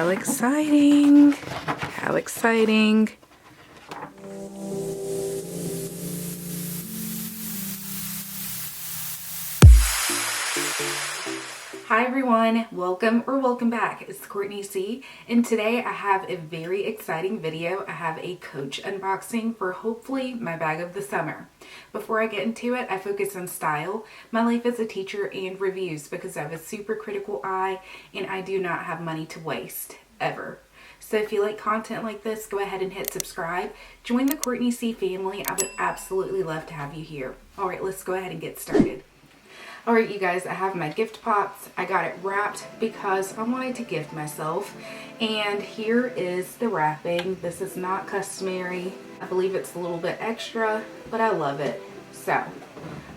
How exciting! How exciting! Hi everyone, welcome back. It's Courtney C, and today I have a very exciting video. I have a Coach unboxing for hopefully my bag of the summer. Before I get into it, I focus on style, my life as a teacher, and reviews because I have a super critical eye and I do not have money to waste, ever. So if you like content like this, go ahead and hit subscribe. Join the Courtney C family. I would absolutely love to have you here. Alright, let's go ahead and get started. Alright you guys, I have my gift box. I got it wrapped because I wanted to gift myself. And here is the wrapping. This is not customary. I believe it's a little bit extra, but I love it. So,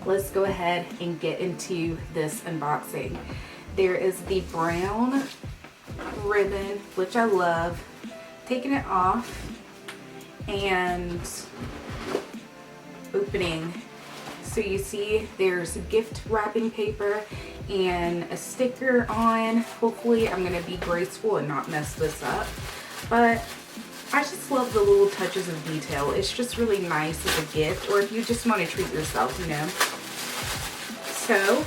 let's go ahead and get into this unboxing. There is the brown ribbon, which I love. Taking it off and opening. So you see there's gift wrapping paper and a sticker on. Hopefully I'm going to be graceful and not mess this up. But I just love the little touches of detail. It's just really nice as a gift, or if you just want to treat yourself, you know. So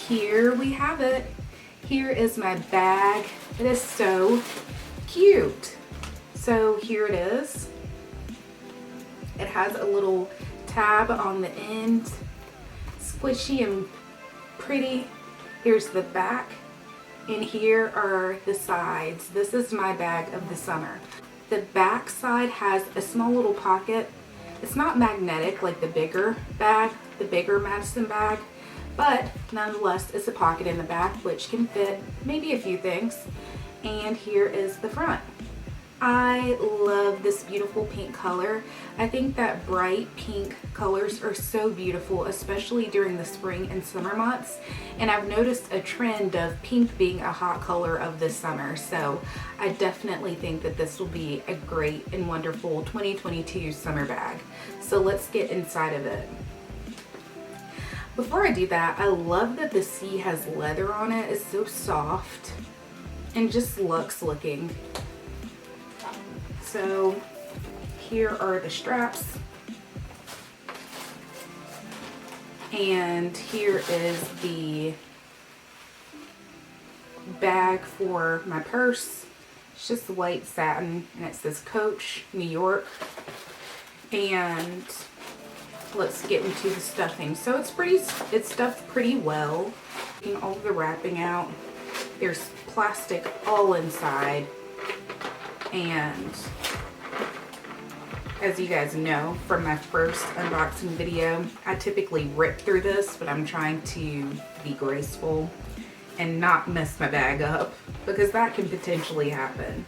here we have it. Here is my bag. It is so cute. So here it is. It has a little tab on the end, squishy and pretty. Here's the back, and here are the sides. This is my bag of the summer. The back side has a small little pocket. It's not magnetic like the bigger bag, the bigger Madison bag, but nonetheless it's a pocket in the back which can fit maybe a few things. And here is the front. I love this beautiful pink color. I think that bright pink colors are so beautiful, especially during the spring and summer months. And I've noticed a trend of pink being a hot color of this summer. So I definitely think that this will be a great and wonderful 2022 summer bag. So let's get inside of it. Before I do that, I love that the C has leather on it. It's so soft and just luxe looking. So here are the straps, and here is the bag for my purse. It's just white satin and it says Coach New York. And let's get into the stuffing. So it's stuffed pretty well. Taking all the wrapping out, there's plastic all inside. And as you guys know from my first unboxing video, I typically rip through this, but I'm trying to be graceful and not mess my bag up because that can potentially happen.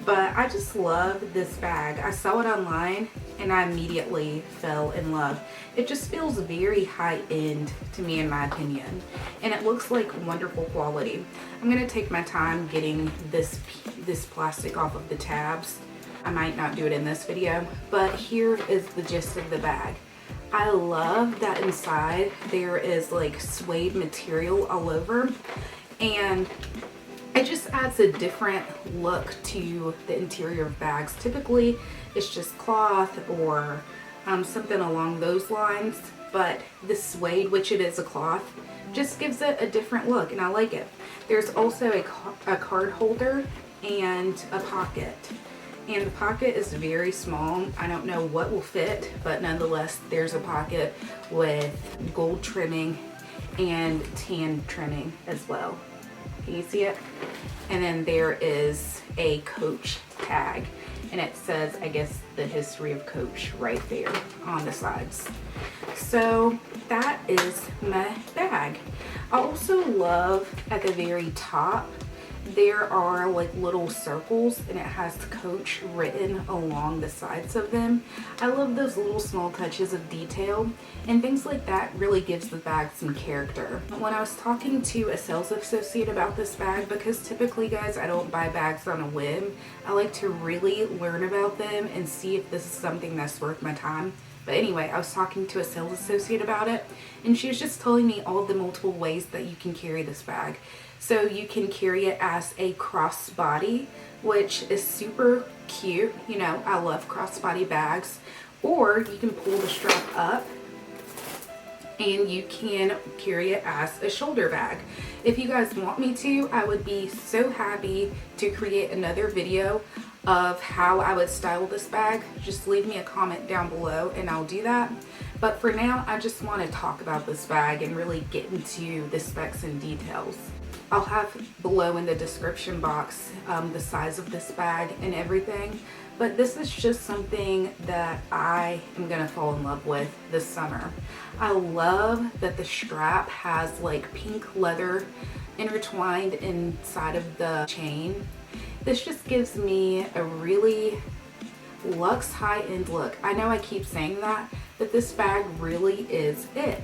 But I just love this bag. I saw it online and I immediately fell in love. It just feels very high-end to me, in my opinion, and it looks like wonderful quality. I'm gonna take my time getting this plastic off of the tabs. I might not do it in this video, but here is the gist of the bag. I love that inside there is like suede material all over, and it just adds a different look to the interior of bags. Typically it's just cloth or something along those lines, but the suede, which it is a cloth, just gives it a different look, and I like it. There's also a card holder and a pocket, and the pocket is very small. I don't know what will fit, but nonetheless there's a pocket with gold trimming and tan trimming as well. Can you see it? And then there is a Coach tag, and it says, I guess, the history of Coach right there on the sides. So that is my bag. I also love at the very top there are like little circles, and it has Coach written along the sides of them. I love those little small touches of detail, and things like that really gives the bag some character. When I was talking to a sales associate about this bag, because typically guys I don't buy bags on a whim, I like to really learn about them and see if this is something that's worth my time But anyway, I was talking to a sales associate about it, and she was just telling me all the multiple ways that you can carry this bag. So you can carry it as a crossbody, which is super cute. You know, I love crossbody bags. Or you can pull the strap up and you can carry it as a shoulder bag. If you guys want me to, I would be so happy to create another video of how I would style this bag. Just leave me a comment down below and I'll do that. But for now, I just want to talk about this bag and really get into the specs and details. I'll have below in the description box the size of this bag and everything. But this is just something that I am gonna fall in love with this summer. I love that the strap has like pink leather intertwined inside of the chain. This just gives me a really luxe high-end look. I know I keep saying that, but this bag really is it.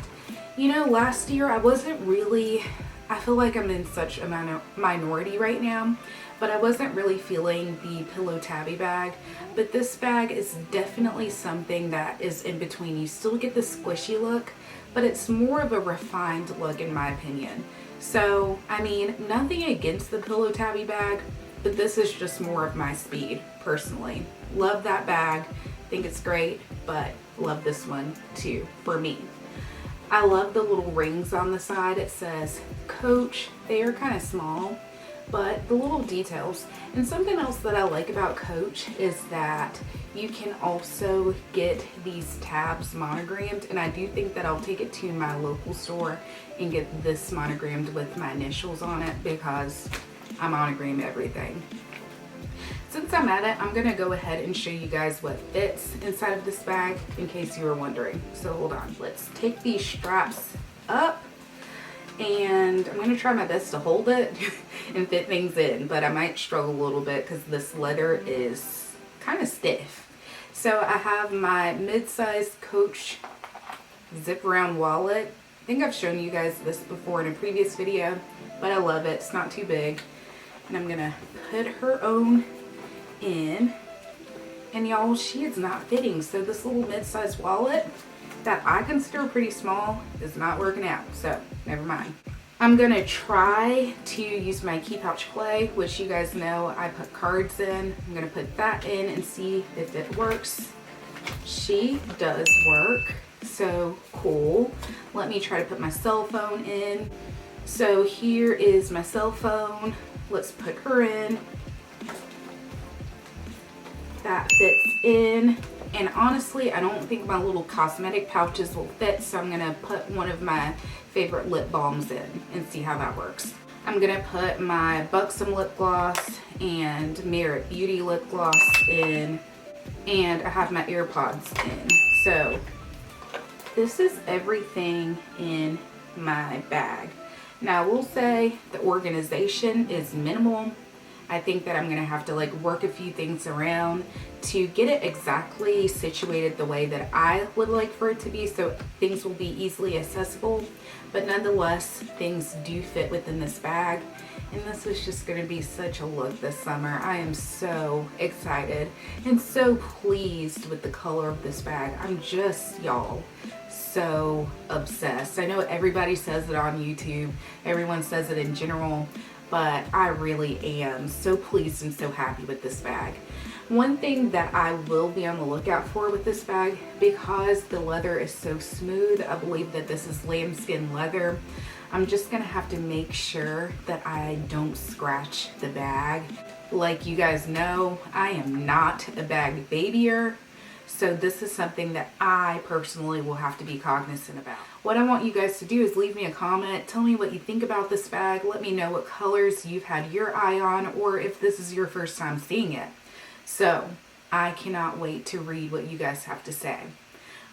You know, last year I wasn't really, I feel like I'm in such a minority right now, but I wasn't really feeling the Pillow tabby bag. But this bag is definitely something that is in between. You still get the squishy look, but it's more of a refined look in my opinion. So, I mean, nothing against the Pillow tabby bag, but this is just more of my speed, personally. Love that bag, think it's great, but love this one too, for me. I love the little rings on the side. It says Coach. They are kind of small, but the little details. And something else that I like about Coach is that you can also get these tabs monogrammed, and I do think that I'll take it to my local store and get this monogrammed with my initials on it because I monogram everything. Since I'm at it, I'm gonna go ahead and show you guys what fits inside of this bag in case you were wondering. So hold on, let's take these straps up and I'm gonna try my best to hold it and fit things in, but I might struggle a little bit because this leather is kind of stiff. So I have my mid-sized Coach zip around wallet. I think I've shown you guys this before in a previous video, but I love it. It's not too big. And I'm gonna put her own in, and y'all, she is not fitting. So this little mid-sized wallet that I consider pretty small is not working out, so never mind. I'm gonna try to use my key pouch clay, which you guys know I put cards in. I'm gonna put that in and see if it works. She does work, so cool. Let me try to put my cell phone in. So here is my cell phone. Let's put her in. That fits in. And honestly, I don't think my little cosmetic pouches will fit, so I'm gonna put one of my favorite lip balms in and see how that works. I'm gonna put my Buxom lip gloss and Merit Beauty lip gloss in, and I have my AirPods in. So this is everything in my bag. Now I will say the organization is minimal. I think that I'm gonna have to like work a few things around to get it exactly situated the way that I would like for it to be, so things will be easily accessible. But nonetheless, things do fit within this bag, and this is just gonna be such a look this summer. I am so excited and so pleased with the color of this bag. I'm just, y'all, so obsessed. I know everybody says it on YouTube, everyone says it in general, but I really am so pleased and so happy with this bag. One thing that I will be on the lookout for with this bag, because the leather is so smooth, I believe that this is lambskin leather, I'm just gonna have to make sure that I don't scratch the bag. Like you guys know, I am not a bag babyer, so this is something that I personally will have to be cognizant about. What I want you guys to do is leave me a comment, tell me what you think about this bag, let me know what colors you've had your eye on, or if this is your first time seeing it. So I cannot wait to read what you guys have to say.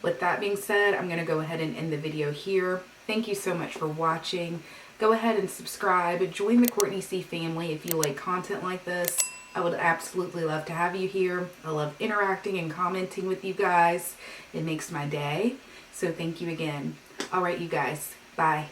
With that being said, I'm gonna go ahead and end the video here. Thank you so much for watching. Go ahead and subscribe, join the Courtney C family if you like content like this. I would absolutely love to have you here. I love interacting and commenting with you guys. It makes my day. So thank you again. All right, you guys, bye.